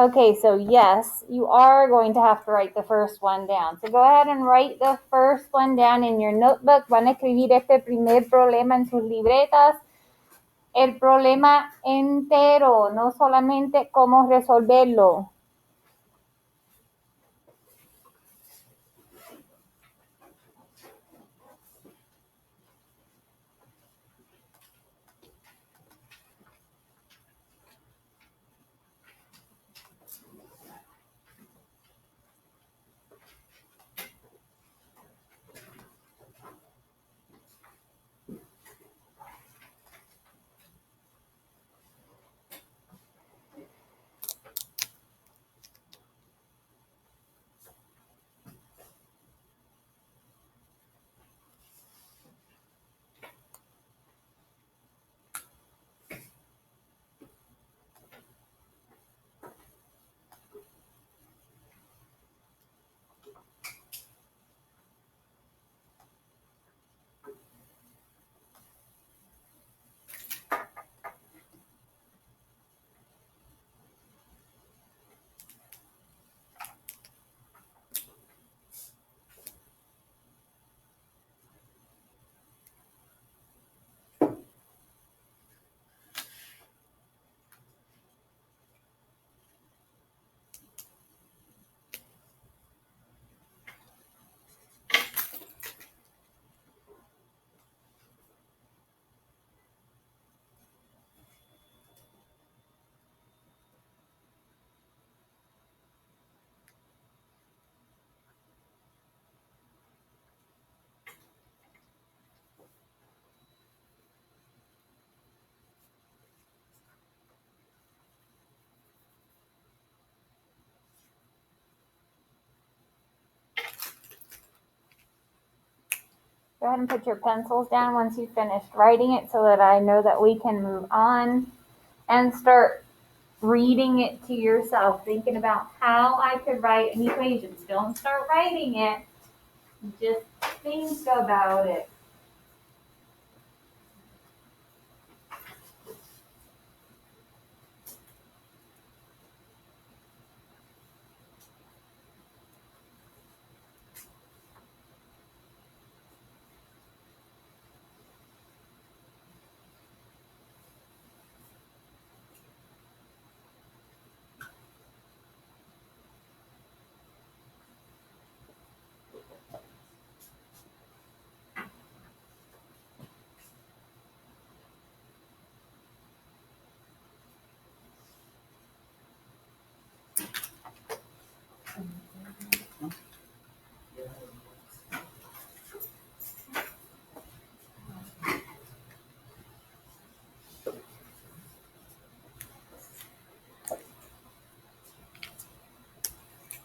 Okay, so yes, you are going to have to write the first one down. So go ahead and write the first one down in your notebook. Van a escribir este primer problema en sus libretas. El problema entero, no solamente cómo resolverlo. Go ahead and put your pencils down once you've finished writing it so that I know that we can move on and start reading it to yourself, thinking about how I could write an equation. Don't start writing it, just think about it.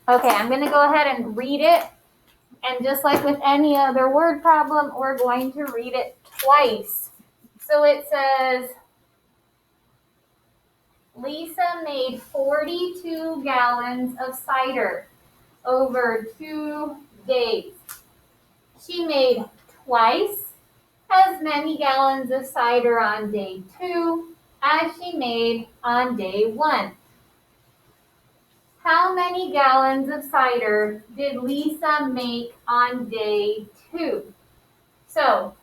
Okay, I'm going to go ahead and read it. And just like with any other word problem, we're going to read it twice. So it says, Lisa made 42 gallons of cider over 2 days. She made twice as many gallons of cider on day 2 as she made on day 1. How many gallons of cider did Lisa make on day 2? So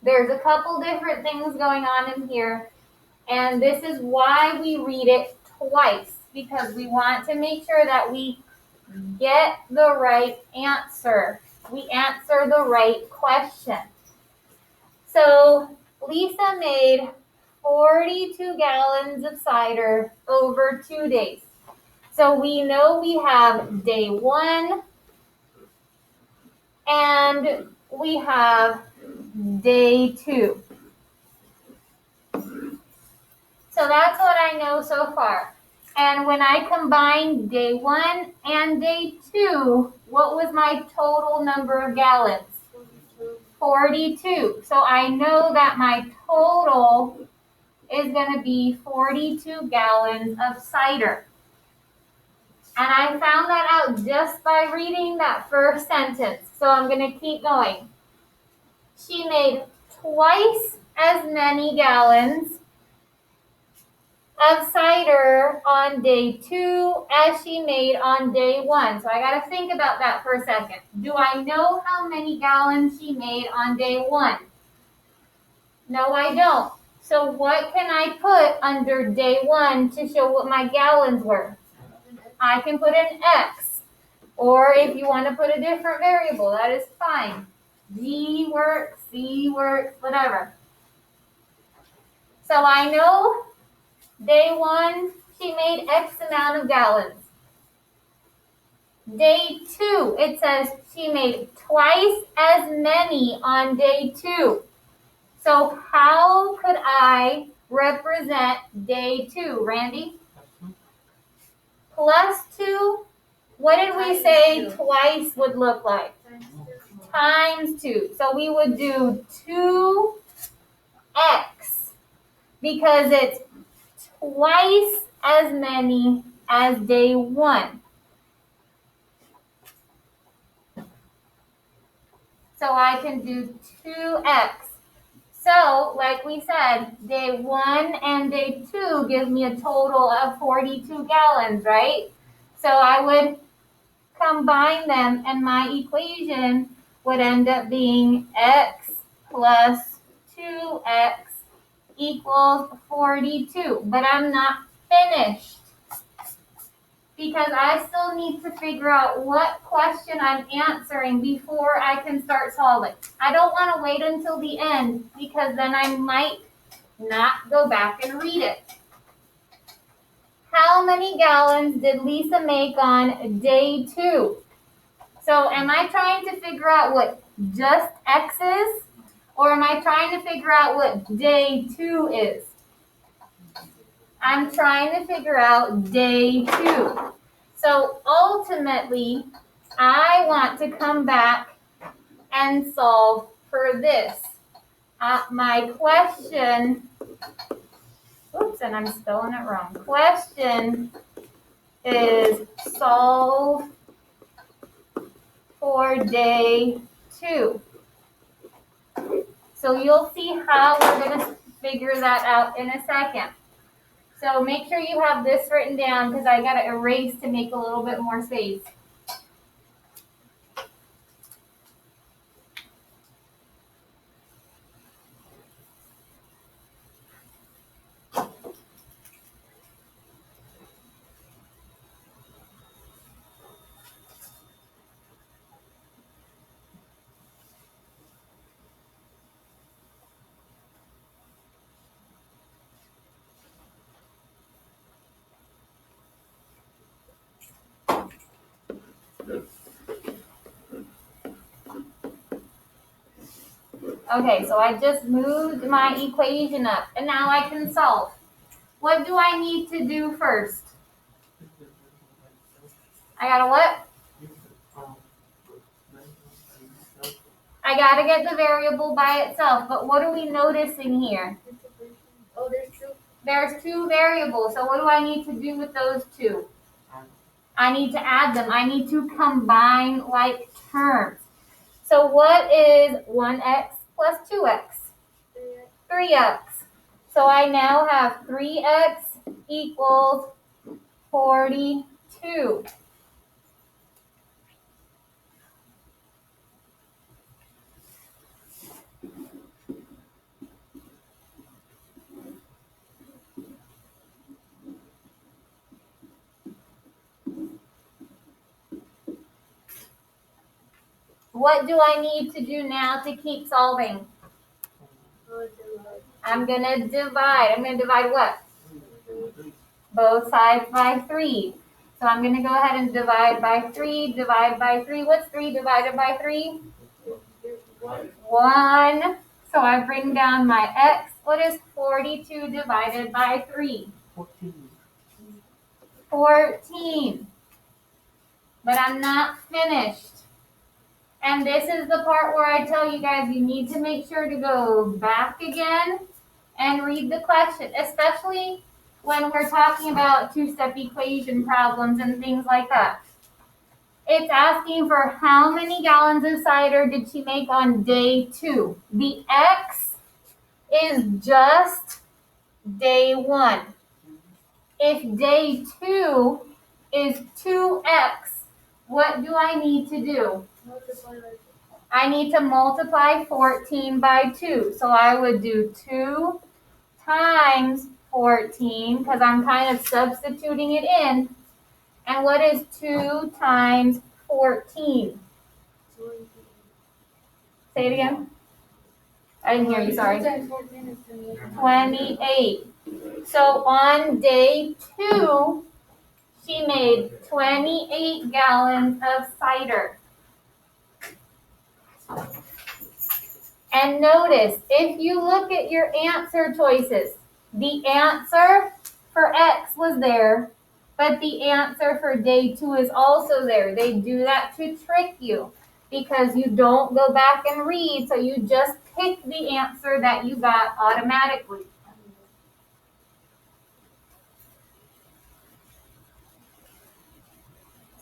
there's a couple different things going on in here, and this is why we read it twice, because we want to make sure that we get the right answer. We answer the right question. So Lisa made 42 gallons of cider over 2 days. So we know we have day 1 and we have day 2. So that's what I know so far. And when I combined day 1 and day 2, what was my total number of gallons? 42. So I know that my total is going to be 42 gallons of cider. And I found that out just by reading that first sentence. So I'm going to keep going. She made twice as many gallons of cider on day 2 as she made on day 1. So I got to think about that for a second. Do I know how many gallons she made on day 1? No, I don't. So what can I put under day 1 to show what my gallons were? I can put an X. Or if you want to put a different variable, that is fine. G works, C works, whatever. So I know day 1, she made X amount of gallons. Day 2, it says she made twice as many on day 2. So how could I represent day 2, Randy? Plus 2, what did we say twice would look like? Times 2. So we would do 2x because it's twice as many as day 1. So I can do 2x. So, like we said, day 1 and day 2 give me a total of 42 gallons, right? So I would combine them and my equation would end up being x plus 2x equals 42. But I'm not finished because I still need to figure out what question I'm answering before I can start solving. I don't want to wait until the end because then I might not go back and read it. How many gallons did Lisa make on day 2? So am I trying to figure out what just X is? Or am I trying to figure out what day 2 is? I'm trying to figure out day 2. So ultimately, I want to come back and solve for this. My question, oops, and I'm spelling it wrong. Question is solve for day 2. So you'll see how we're going to figure that out in a second. So make sure you have this written down because I got to erase to make a little bit more space. Okay, so I just moved my equation up, and now I can solve. What do I need to do first? I gotta what? I gotta get the variable by itself, but what are we noticing here? Oh, there's 2. There's 2 variables, so what do I need to do with those 2? I need to add them. I need to combine like terms. So what is 1x plus 2x? 3x. So I now have 3x equals 42. What do I need to do now to keep solving? I'm going to divide. I'm going to divide what? Both sides by 3. So I'm going to go ahead and divide by 3. Divide by 3. What's 3 divided by 3? 1. So I bring down my x. What is 42 divided by 3? 14. But I'm not finished. And this is the part where I tell you guys you need to make sure to go back again and read the question, especially when we're talking about two-step equation problems and things like that. It's asking for how many gallons of cider did she make on day 2. The X is just day 1. if day 2 is 2x, what do I need to do? Multiply by 2. I need to multiply 14 by 2. So I would do 2 times 14 because I'm kind of substituting it in. And what is 2 times 14? 20. Say it again. I didn't hear you, sorry. 2 times 14 is 28. 28. So on day 2, she made 28 gallons of cider. And notice, if you look at your answer choices, the answer for X was there, but the answer for day 2 is also there. They do that to trick you because you don't go back and read, so you just pick the answer that you got automatically.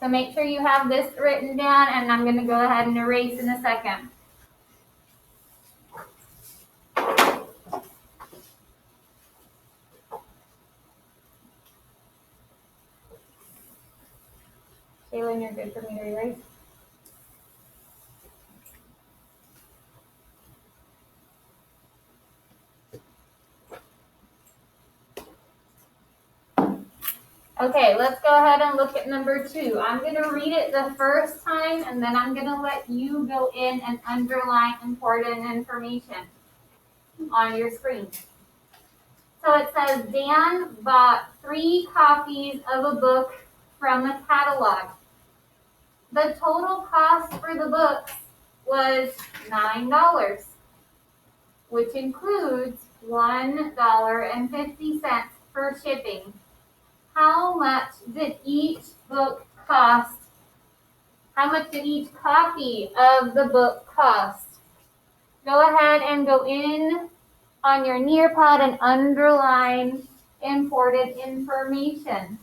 So make sure you have this written down, and I'm going to go ahead and erase in a second. Shaylin, you're good for me to erase? Okay, let's go ahead and look at number 2. I'm going to read it the first time, and then I'm going to let you go in and underline important information on your screen. So it says, Dan bought 3 copies of a book from the catalog. The total cost for the books was $9, which includes $1.50 for shipping. How much did each book cost? How much did each copy of the book cost? Go ahead and go in on your Nearpod and underline important information.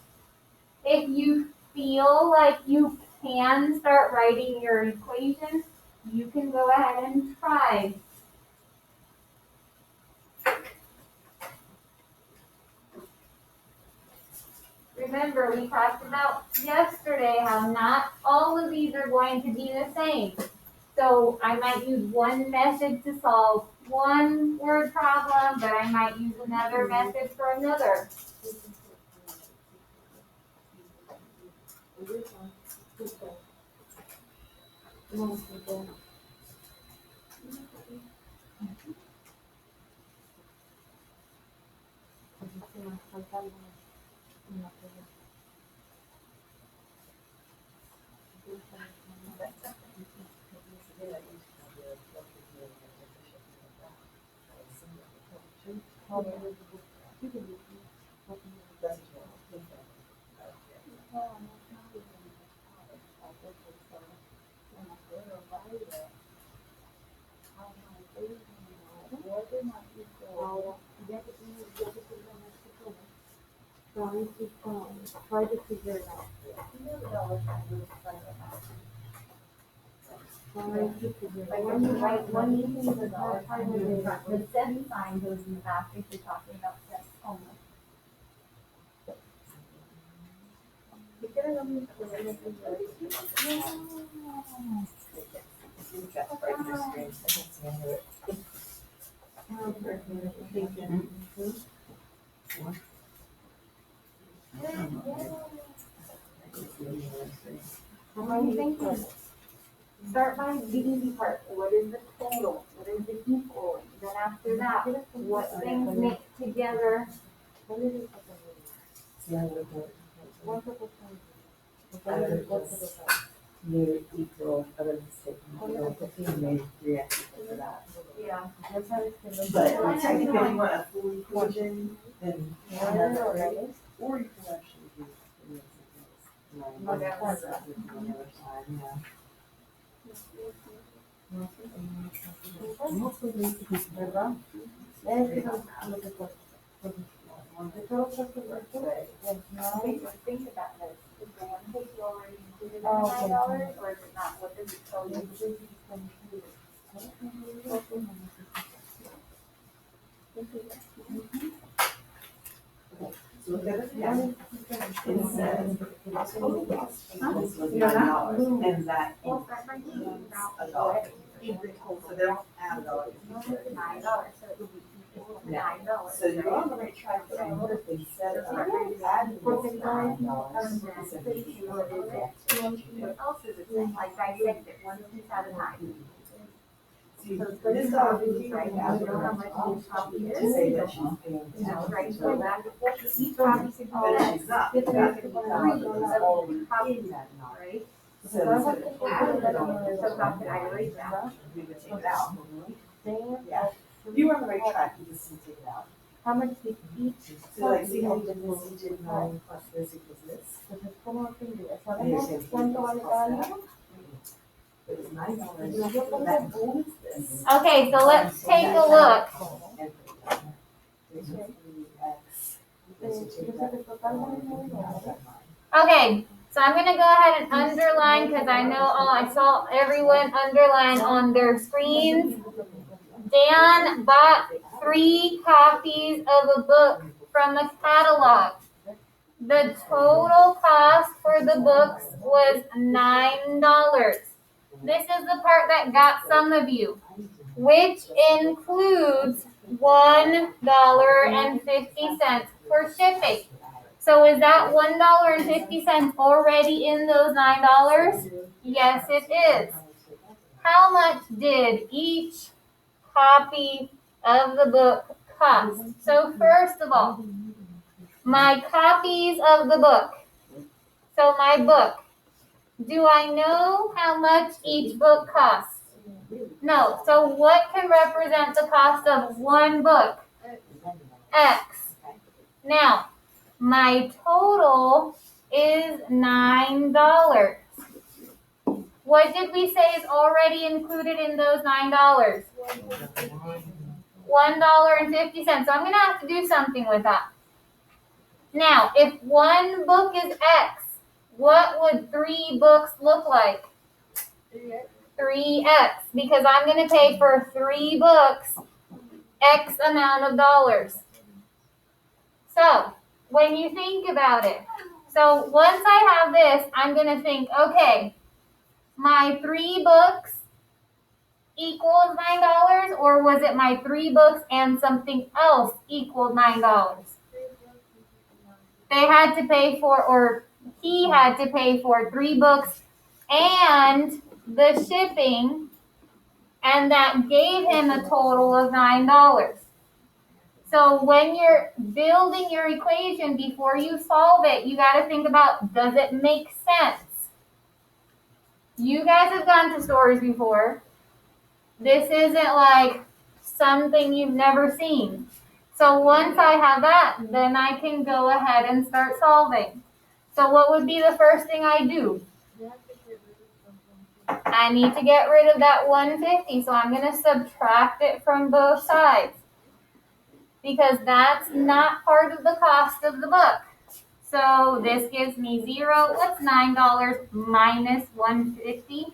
If you feel like you can start writing your equation, you can go ahead and try. Remember, we talked about yesterday how not all of these are going to be the same. So I might use one method to solve one word problem, but I might use another method for another. Try to figure it out. When you write one thing, the cent sign goes in the back if you're talking about cents only. How are you thinking? Start by the easy part. What is the total? What is the equal? Then after that, what things make together? New equal other statement. Made 3x for that. Yeah. But if you want a full equation, then or you can actually do on the other side, yeah. Think about this. Is the one page already included in $9 or is it not? What does it tell you? So Look at it again. It says, total cost of this was $9, and that Well, that might be about $1. So they'll add $1. $9, so it would be equal to $9. So you're on the right track, but I wonder if they said, add this $9. What else is it saying? Like dissect it one piece at a time. See, So this $30 $1 is right now, you know how much each copy to is? say that she's paying. You know, right, so that, each copy should be But that, she's not. it's That's gonna be $3 $3 is already copies, in that amount. right? So instead of adding So how can I erase that? we would take it out. Yeah. You were on the right track, you just didn't take it out. How much did each? So like, see how we did this, we did 9 plus this equals this? Entonces, ¿cómo aprendí? And you're saying ¿Cuánto vale cada libro? It was $9, that includes this. Okay, so let's take a look. And this is 3x. This Yo would take sé that. que el total vale $9. Okay, so I'm gonna go ahead and underline because I know I saw everyone underline on their screens. Dan bought 3 copies of a book from a catalog. The total cost for the books was $9. This is the part that got some of you, which includes $1.50 for shipping. So is that $1.50 already in those $9? Yes, it is. How much did each copy of the book cost? So first of all, my copies of the book. So my book. Do I know how much each book costs? No. So what can represent the cost of one book? X. Now, my total is $9. What did we say is already included in those $9? $1.50. So I'm going to have to do something with that. Now, if one book is X, what would 3 books look like? 3X, because I'm going to pay for 3 books X amount of dollars. So, when you think about it, so once I have this, I'm going to think, okay, my 3 books equals $9, or was it my 3 books and something else equaled $9? They had to pay for, or he had to pay for 3 books and the shipping, and that gave him a total of $9. So when you're building your equation, before you solve it, you got to think about, does it make sense? You guys have gone to stores before. This isn't like something you've never seen. So once I have that, then I can go ahead and start solving. So what would be the first thing I do? I need to get rid of that 150, so I'm going to subtract it from both sides, because that's not part of the cost of the book. So this gives me 0. What's $9 minus 150?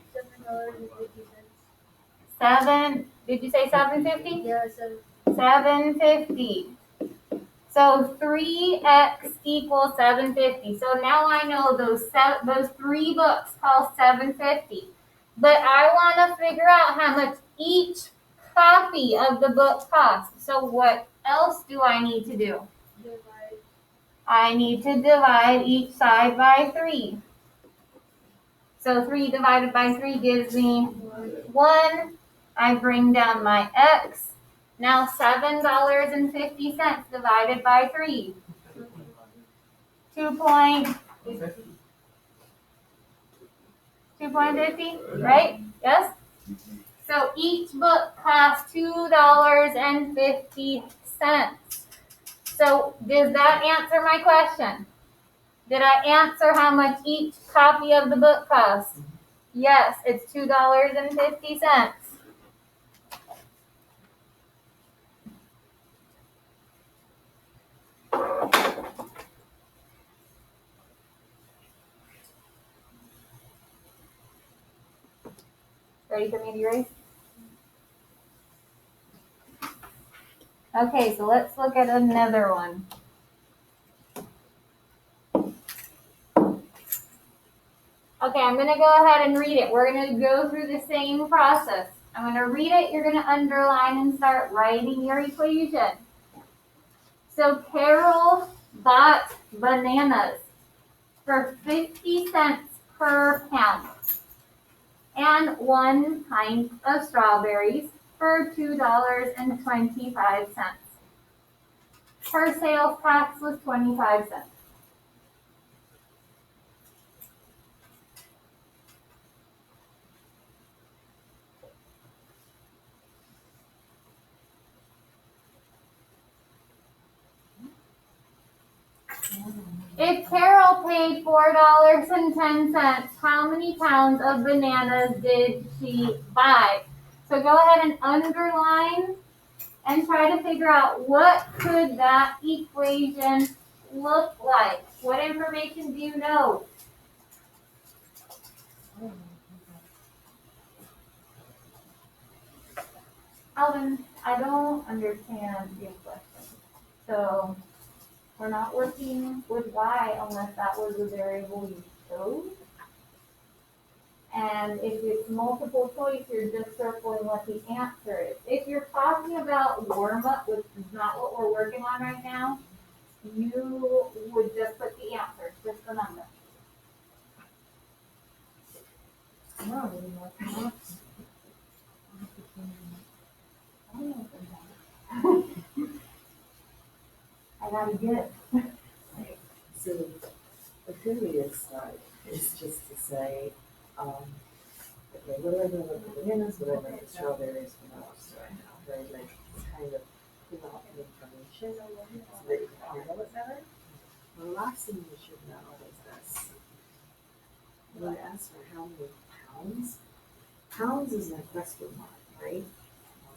$7.50. Did you say 750? Yeah, so 750. So 3x equals 750. So now I know those 3 books cost 750. But I want to figure out how much each copy of the book costs. So what else do I need to do? divide. I need to divide each side by 3. So 3 divided by 3 gives me 1. I bring down my x. Now $7.50 divided by 3. 2.50, right? Yes? So each book costs $2.50. So does that answer my question? Did I answer how much each copy of the book costs? Yes, it's $2.50. Ready for me to erase? Okay, so let's look at another one. Okay, I'm gonna go ahead and read it. We're gonna go through the same process. I'm gonna read it, you're gonna underline and start writing your equation. So Carol bought bananas for 50 cents per pound and 1 pint of strawberries for $2.25. Her sales tax was 25 cents. If Carol paid $4.10, how many pounds of bananas did she buy? So go ahead and underline and try to figure out what could that equation look like. What information do you know? Alvin, I don't understand your question. So we're not working with y unless that was the variable you chose. And if it's multiple choice, you're just circling what the answer is. If you're talking about warm up, which is not what we're working on right now, you would just put the answer, just the number. I gotta get. So a good way to start is just to say, okay, what do I know about the bananas, what do I know about the strawberries, what else do I know, right? Like, kind of pull out the information so that you can handle it better. The last thing you should know is this. When I ask for how many pounds, pounds is an question mark, right?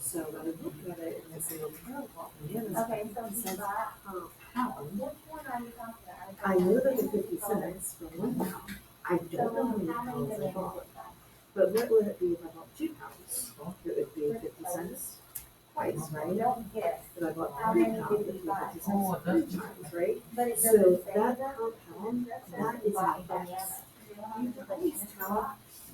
So when I look at it and I say, well, Carol bought bananas Okay, so for 50 you cents got, per pound. which one are you talking about? I know that the 50 cents for 1 pound. I don't know how many pounds I bought. But what would it be if I bought 2 pounds? It would be 50 cents twice, right? Yes. If I bought How 3 many pounds, did it would you be buy? 50 cents 3 times, right? But it So doesn't say that that. per pound, that is an X. You can always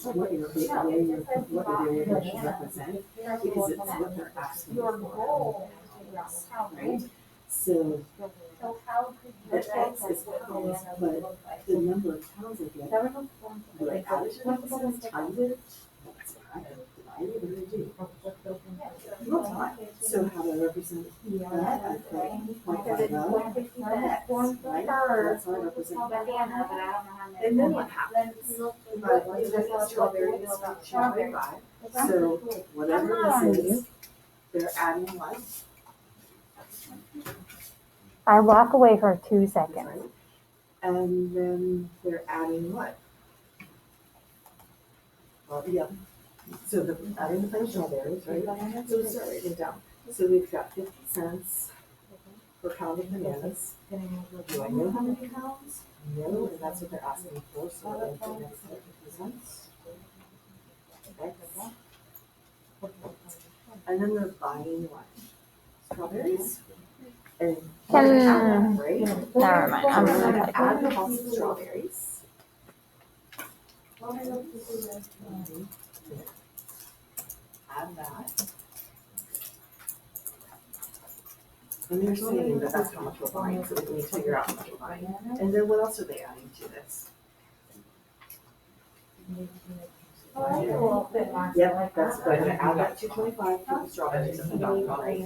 tell what your variable should represent because it's what they're asking Your for, goal is to figure out how right? many. So So how could you the check X what is the pounds, banana but would look like? the number of pounds I get, do I add it to 50 cents times it? That's what I do. Divide it, what do I do? Multiply. So how do I represent that? I put point Because it's five out. 150 cents Right? per That's how I represent that. banana, but I don't know how many. And then what happens? If I want to get strawberries, strawberry five. So whatever this is, they're adding what? I walk away for 2 seconds. Right? And then they're adding what? Well, yeah. So the adding the plain strawberries, right? So we start writing down. So we've got 50 cents per pound of bananas. Do I know how many pounds? No, and that's what they're asking for, so I'm going to put next to 50 cents. X. And then they're buying what? Strawberries? And Can- right? Never mind, I'm So we're gonna gonna type. add the cost of strawberries. Add that. And they're saying that that's how much we're buying, so we need to figure out how much we're buying. And then what else are they adding to this? Yep, that's good. I'm gonna add that 225 to the strawberries at the bottom, right?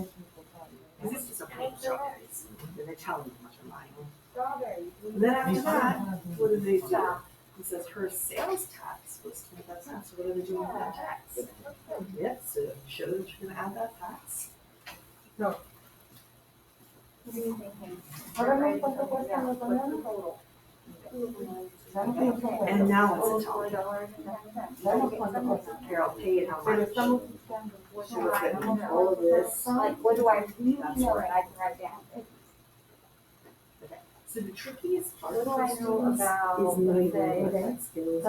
Because it's just a plain strawberries. And they're telling me how much I'm buying. And then after that, what do they do? It says her sales tax was 25 cents. So what are they doing with that tax? Yep, so show that you're gonna add that tax. And now it's a total. Carol paid how much? She was getting all of this. Like, what do I really That's know right. that I can write down? So the trickiest part What do I for know students about, is knowing say, what that scale is.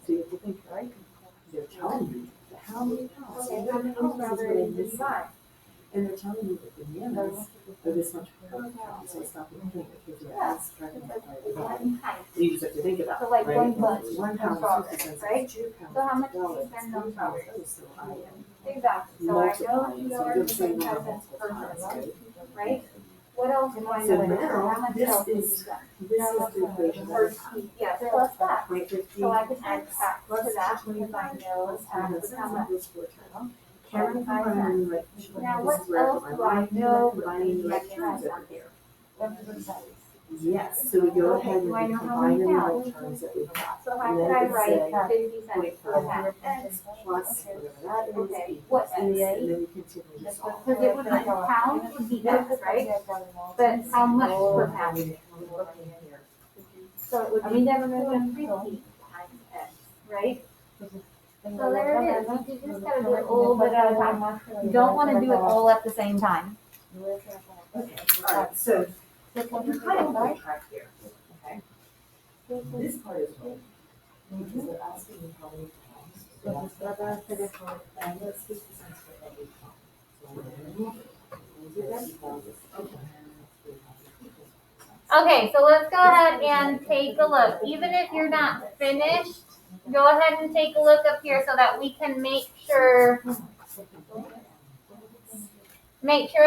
So you have to think, right? They're telling you how many pounds. Okay, So how many pounds is what I'm strawberries did you missing. buy? And they're telling you that bananas or this much per pound, so it's not the thing that gives you an ass tracking by the pound. One pint. You just have to think about So it, like right? one bunch One of pound, strawberries, 50 cents, right? it's 2 pounds. So how much do you $12, spend on 3 strawberries? pounds, so I am Exactly. So I know multiplying, so $2 you're and saying 25 that cents per multiple times, person, right? right? What else do I So know? now, How much this else is, that? this is the equation Per of sheet, yes, plus that. 0.50. So I can add tax to Plus that because I 25 know plus tax 10 is cents how much. equals 4 times. Karen combining like, Now, this what is where else I'm do I like, know? combining that like they terms have over here. on Yes, so we go Okay, ahead and do I we know how combine many any pounds? like terms that we have. So And how then could I it would say write 50 cents per 0.5 pound? X plus whatever that is, Okay, equals what this, and X? then we continue to solve. Because it would be pounds would be X, right? But how much per pound? Looking here. So it would be 250 times X, right? So there it is. You just gotta do it a little bit at a time. You don't wanna do it all at the same time. Okay, all right, so you kind of on track here, okay? This part is right, because they're asking you how many pounds. So that's what I'm gonna figure for, and let's 50 cents for every pound. So I'm gonna do that. Okay, so let's go ahead and take a look. Even if you're not finished, go ahead and take a look up here so that we can make sure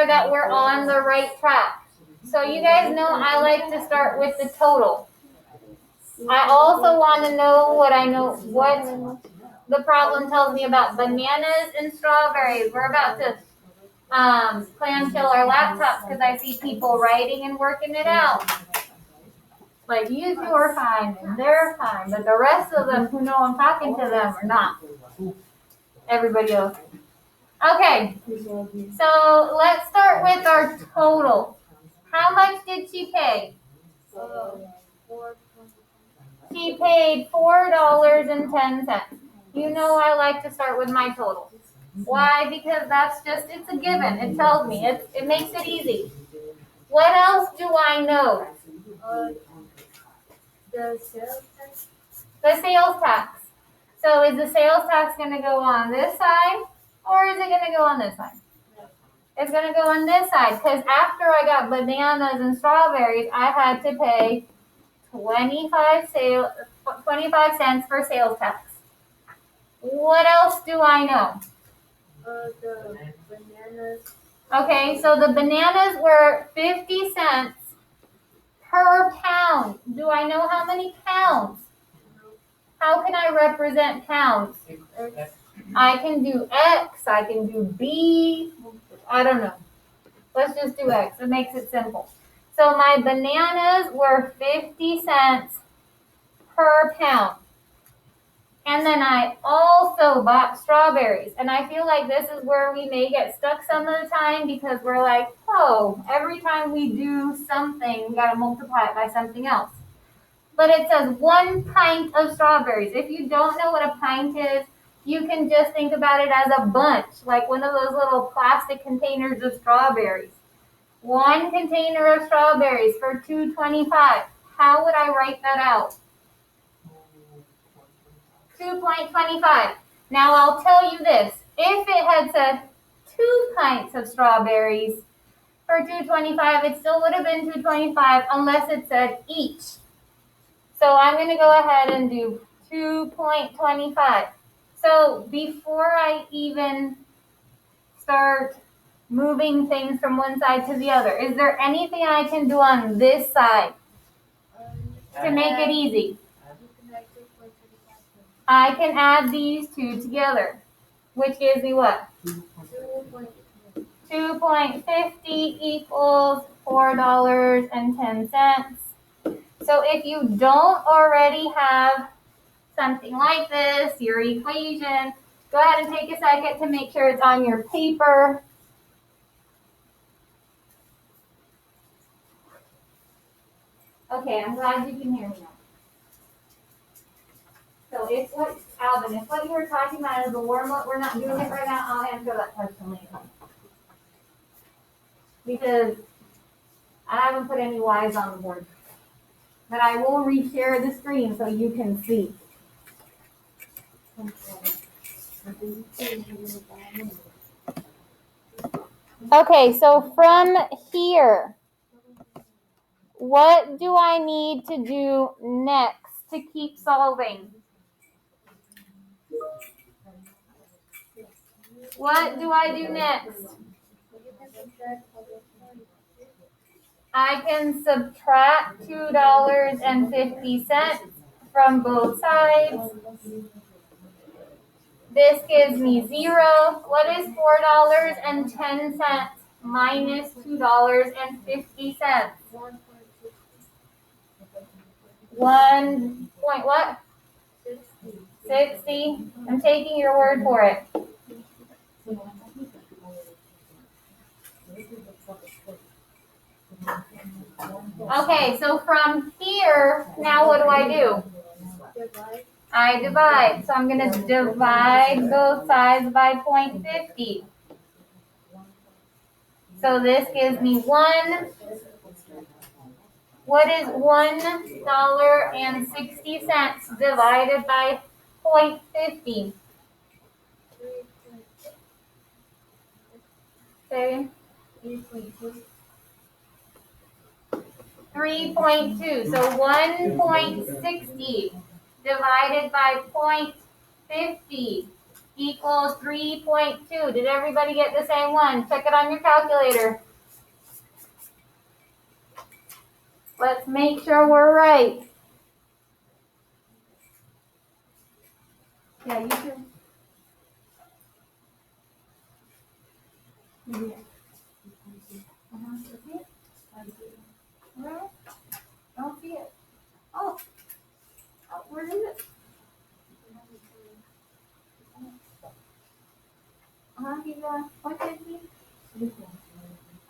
that we're on the right track. So you guys know I like to start with the total. I also want to know what the problem tells me about bananas and strawberries. We're about to clamshell our laptops because I see people writing and working it out. Like you two are fine and they're fine, but the rest of them who know I'm talking to them are not. Everybody else. Okay, so let's start with our total. How much did she pay? She paid $4.10. You know I like to start with my total. Why? Because it's a given. It tells me. It makes it easy. What else do I know? The sales tax. The sales tax. So is the sales tax going to go on this side or is it going to go on this side? It's going to go on this side because after I got bananas and strawberries, I had to pay 25 cents for sales tax. What else do I know? The bananas. Okay, so the bananas were 50 cents per pound. Do I know how many pounds? How can I represent pounds? I can do X, I can do B, I don't know. Let's just do X, it makes it simple. So my bananas were 50 cents per pound. And then I also bought strawberries. And I feel like this is where we may get stuck some of the time because we're like, oh, every time we do something, we gotta multiply it by something else. But it says 1 pint of strawberries. If you don't know what a pint is, you can just think about it as a bunch, like one of those little plastic containers of strawberries. 1 container of strawberries for $2.25. How would I write that out? 2.25. Now I'll tell you this. If it had said 2 pints of strawberries for $2.25, it still would have been $2.25 unless it said each. So I'm going to go ahead and do 2.25. So before I even start moving things from one side to the other, is there anything I can do on this side to make it easy? I can add these two together, which gives me what? 2.50 equals $4.10. So if you don't already have something like this, your equation, go ahead and take a second to make sure it's on your paper. Okay, I'm glad you can hear me now. So if what you were talking about is a warm-up, we're not doing it right now, I'll answer that question later. Because I haven't put any Y's on the board. But I will reshare the screen so you can see. Okay, so from here, what do I need to do next to keep solving? What do I do next? I can subtract $2.50 from both sides. This gives me 0. What is $4.10 minus $2.50? 1 point what? 60. I'm taking your word for it. Okay, so from here, now what do? I divide. So I'm going to divide both sides by 0.50. So this gives me 1. What is $1.60 divided by 0.50? Okay. 3.2. So 1.60 divided by 0.50 equals 3.2. Did everybody get the same one? Check it on your calculator. Let's make sure we're right. Yeah, you too. No, don't see it. Oh, where is it? Keep going. 150.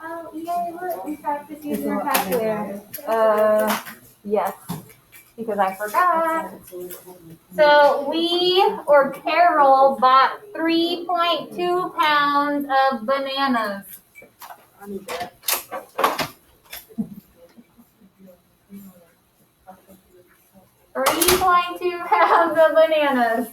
Oh, yay, look, we practiced using your calculator. Yes, because I forgot. So Carol bought 3.2 pounds of bananas. 3.2 pounds of bananas.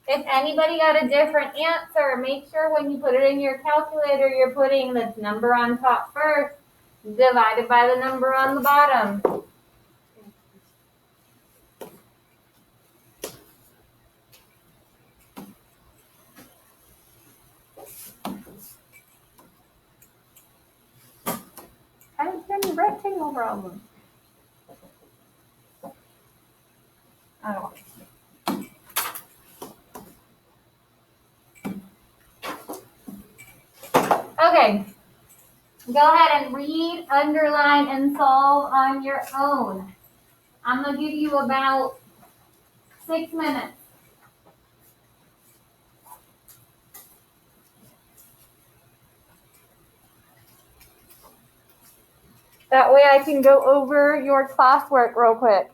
If anybody got a different answer, make sure when you put it in your calculator, you're putting the number on top first, divided by the number on the bottom. I don't see any rectangle problem. I don't know. Okay, go ahead and read, underline, and solve on your own. I'm going to give you about 6 minutes. That way I can go over your classwork real quick.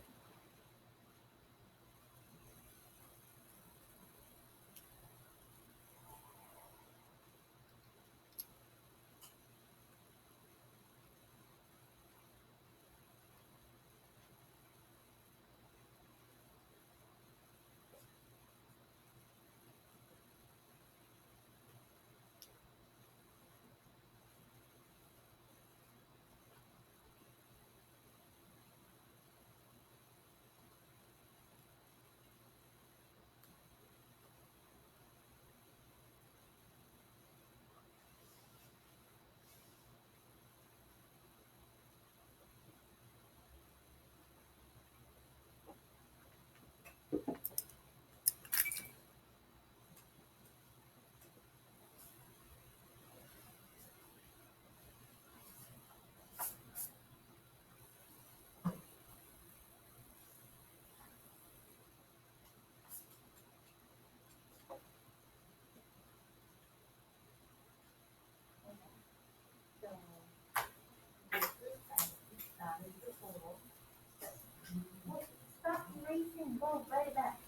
Stop racing, go right back.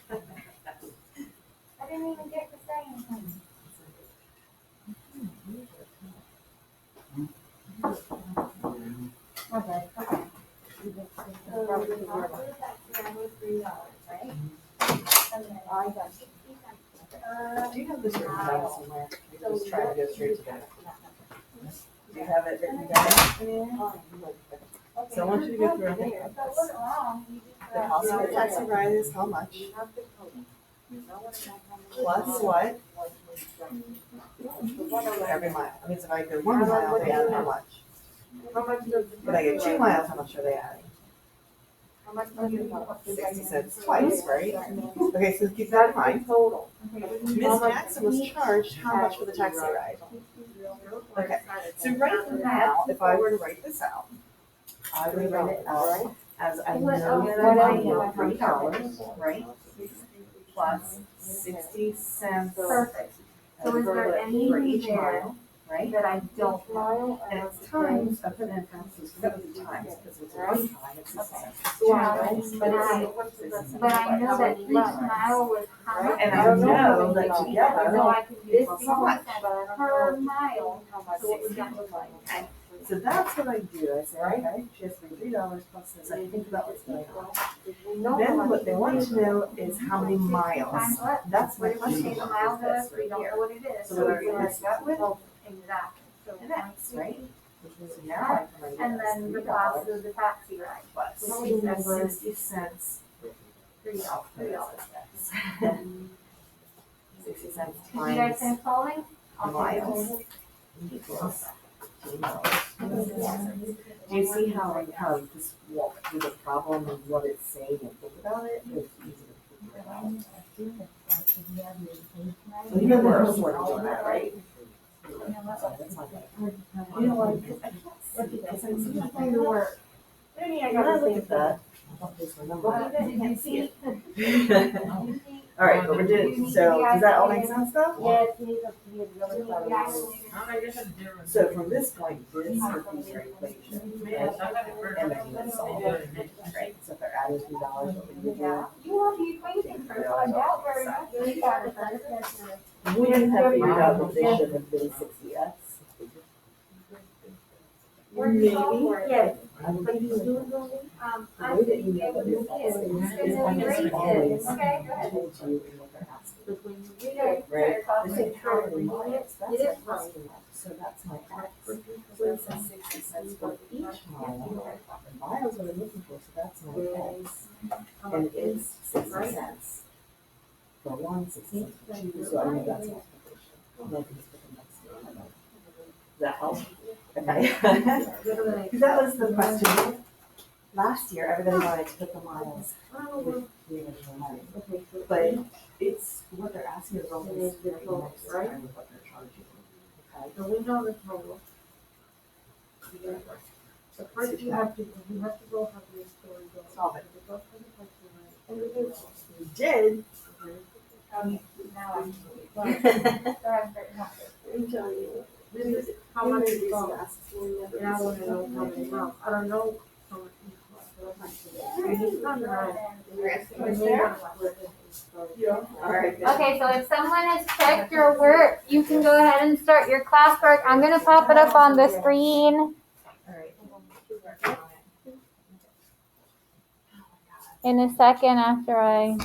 I didn't even get to say anything. Okay. So, $3, right? I got Do you have this written down somewhere? You're just trying to go straight to that. Do you have it written down? So I want you to go through and think about this. The cost of a taxi ride is how much? Plus what? Every mile. That means if I go 1 mile, they add how much? If I go 2 miles, how much are they adding? 60 cents twice, right? Okay, so keep that in mind. total. Ms. Jackson was charged how much for the taxi ride? Okay, so right now, if I were to write this out, I would write it out as I know that I know $3, right? Plus 60 cents Perfect. So is there for anything each there mile, right? that I don't know? And it's times, I put in parentheses, forget what the times, because it's one time, it's 60 cents. But I know that each mile was how much. And I know that So together, I can do it's 60 how much? cents per mile. So what would that look like? So that's what I do, I say, okay, she has to pay $3 plus this, I think about what's going on. Then what they want to know is how many miles, Times what? that's my What if you say question. the mile to us, This we right don't here. know what it is. So what are you we're like, that with? Exactly. So And X, right? So now I can write it and as then the $3 cost of the taxi ride. plus How many numbers? 60 cents. $3. 60 cents Did you guys times finish following? miles equals $2. Do you see how you just walk through the problem and what it's saying and think about it? It's easy to figure it out. So even worse, we're doing that, right? That's not good. You know what? Because I'm sometimes to work. Maybe I When I got look to at that, I don't just remember. Did you see? All right, but we're doing, so does that all make sense though? Yes, he needs the other side. So from this point, this would be your equation, right? And then you would solve it, right? So if they're adding $2, what would you do? You want the equation first, I doubt very much. We got it. Wouldn't have figured out that they should have been 60x. Maybe. Yes. I'm thinking the I way that think you know it what would is be is is almost always Okay, go ahead. told you in what they're asking. Okay, Right? cost They say of how many transport. miles, that's It is my question mark, so that's my X. So it says 60 cents for each mile, the miles are looking for, so that's my X. And it's 60 cents for one, 60 cents for two, so I know that's multiplication. And then I can just put the next one. Does that help? Okay. Because that was the question. Last year, everybody wanted to put the miles with the original money. But it's, what they're asking is always very next time with what they're charging. Okay? So we know the total. So first you have to go have your story go. Solve it. Go for the taxi ride. And we do. We did. Now I'm. I'm telling you. This is how much it costs. And I wanna know how many miles. I don't know how much it costs. And it's not right. All right. Okay, so if someone has checked your work, you can go ahead and start your classwork. I'm gonna pop it up on the screen All right. in a second after I.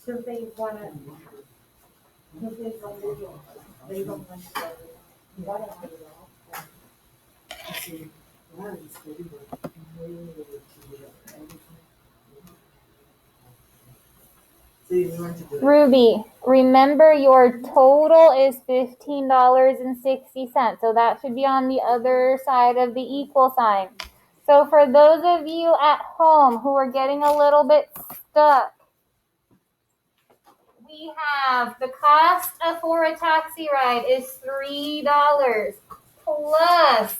So they wanna, because they don't want to, wanna put it off. See, wow, it's really good. So you learn to do it. Ruby, remember your total is $15.60. So that should be on the other side of the equal sign. So for those of you at home who are getting a little bit stuck, we have the cost for a taxi ride is $3 plus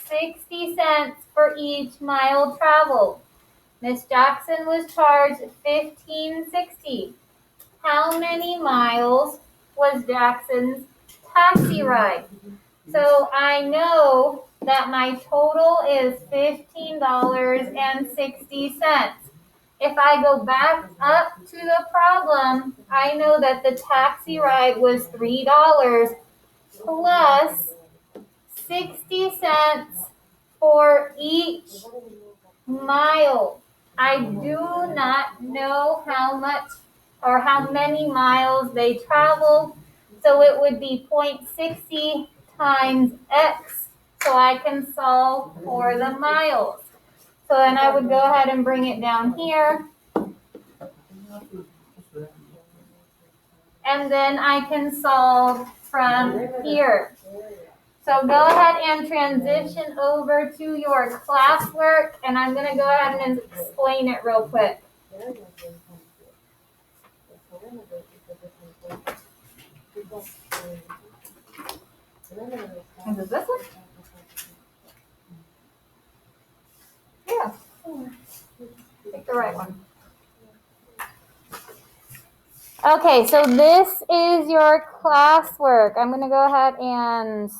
60 cents for each mile traveled. Miss Jackson was charged $15.60. How many miles was Jackson's taxi ride? So I know that my total is $15.60. If I go back up to the problem, I know that the taxi ride was $3 plus 60 cents for each mile. I do not know how much or how many miles they travel. So it would be 0.60 times x, so I can solve for the miles. So then I would go ahead and bring it down here. And then I can solve from here. So go ahead and transition over to your classwork, and I'm going to go ahead and explain it real quick. Is it this one? Yeah. Pick the right one. Okay, so this is your classwork. I'm going to go ahead and